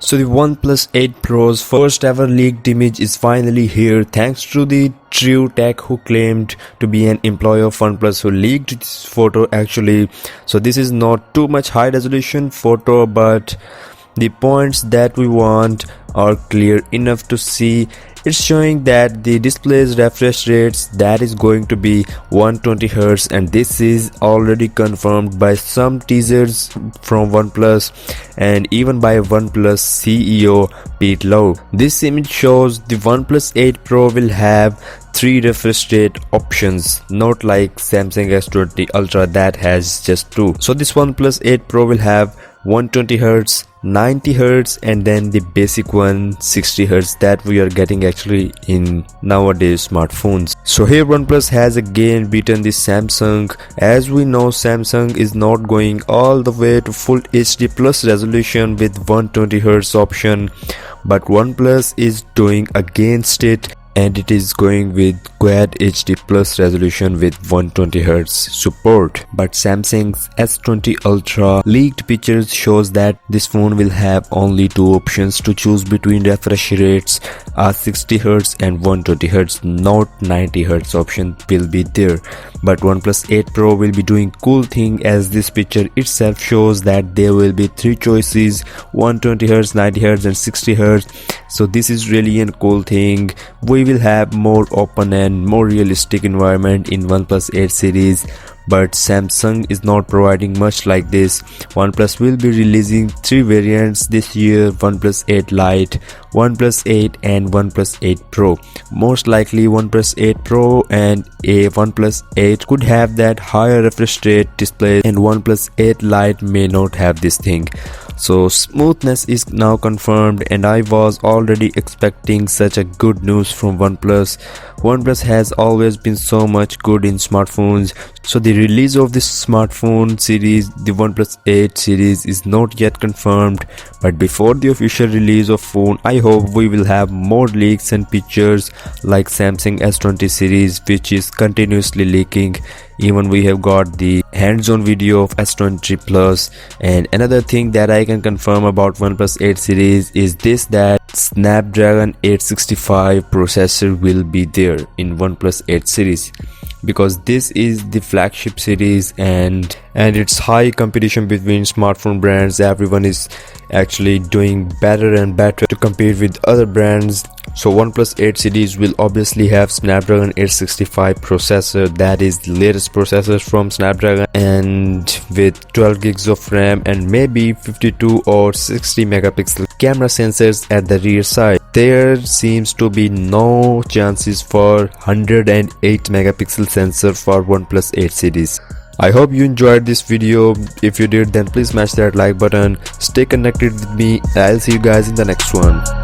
So the OnePlus 8 Pro's first ever leaked image is finally here, thanks to the True Tech, who claimed to be an employee of OnePlus, who leaked this photo actually. So this is not too much high resolution photo, but the points that we want are clear enough to see. It's showing that the display's refresh rates that is going to be 120Hz, and this is already confirmed by some teasers from OnePlus and even by OnePlus CEO Pete Lowe. This image shows the OnePlus 8 Pro will have 3 refresh rate options, not like Samsung S20 Ultra that has just 2. So this OnePlus 8 Pro will have 120Hz, 90Hz, and then the basic one 60Hz that we are getting actually in nowadays smartphones. So here OnePlus has again beaten the Samsung. As we know, Samsung is not going all the way to full HD plus resolution with 120Hz option, but OnePlus is doing against it, and it is going with Quad HD plus resolution with 120Hz support. But Samsung's S20 Ultra leaked pictures shows that this phone will have only 2 options to choose between. Refresh rates are 60Hz and 120Hz, not 90Hz option will be there. But OnePlus 8 Pro will be doing cool thing, as this picture itself shows that there will be 3 choices: 120Hz, 90Hz and 60Hz. So this is really a cool thing. We will have more open and more realistic environment in OnePlus 8 series, but Samsung is not providing much like this. OnePlus will be releasing 3 variants this year: OnePlus 8 Lite, OnePlus 8 and OnePlus 8 Pro. Most likely OnePlus 8 Pro and a OnePlus 8 could have that higher refresh rate display, and OnePlus 8 Lite may not have this thing. So smoothness is now confirmed, and I was already expecting such a good news from OnePlus. OnePlus has always been so much good in smartphones, so the release of this smartphone series, the OnePlus 8 series, is not yet confirmed. But before the official release of phone, I hope we will have more leaks and pictures like Samsung S20 series, which is continuously leaking. Even we have got the hands-on video of S20 Plus. And another thing that I can confirm about OnePlus 8 series is this, that Snapdragon 865 processor will be there in OnePlus 8 series, because this is the flagship series, and it's high competition between smartphone brands. Everyone is actually doing better and better to compete with other brands. So OnePlus 8 series will obviously have Snapdragon 865 processor, that is the latest processor from Snapdragon, and with 12 gigs of RAM and maybe 52 or 60 megapixel camera sensors at the rear side. There seems to be no chances for 108 megapixel sensor for OnePlus 8 series. I hope you enjoyed this video. If you did, then please smash that like button. Stay connected with me. I'll see you guys in the next one.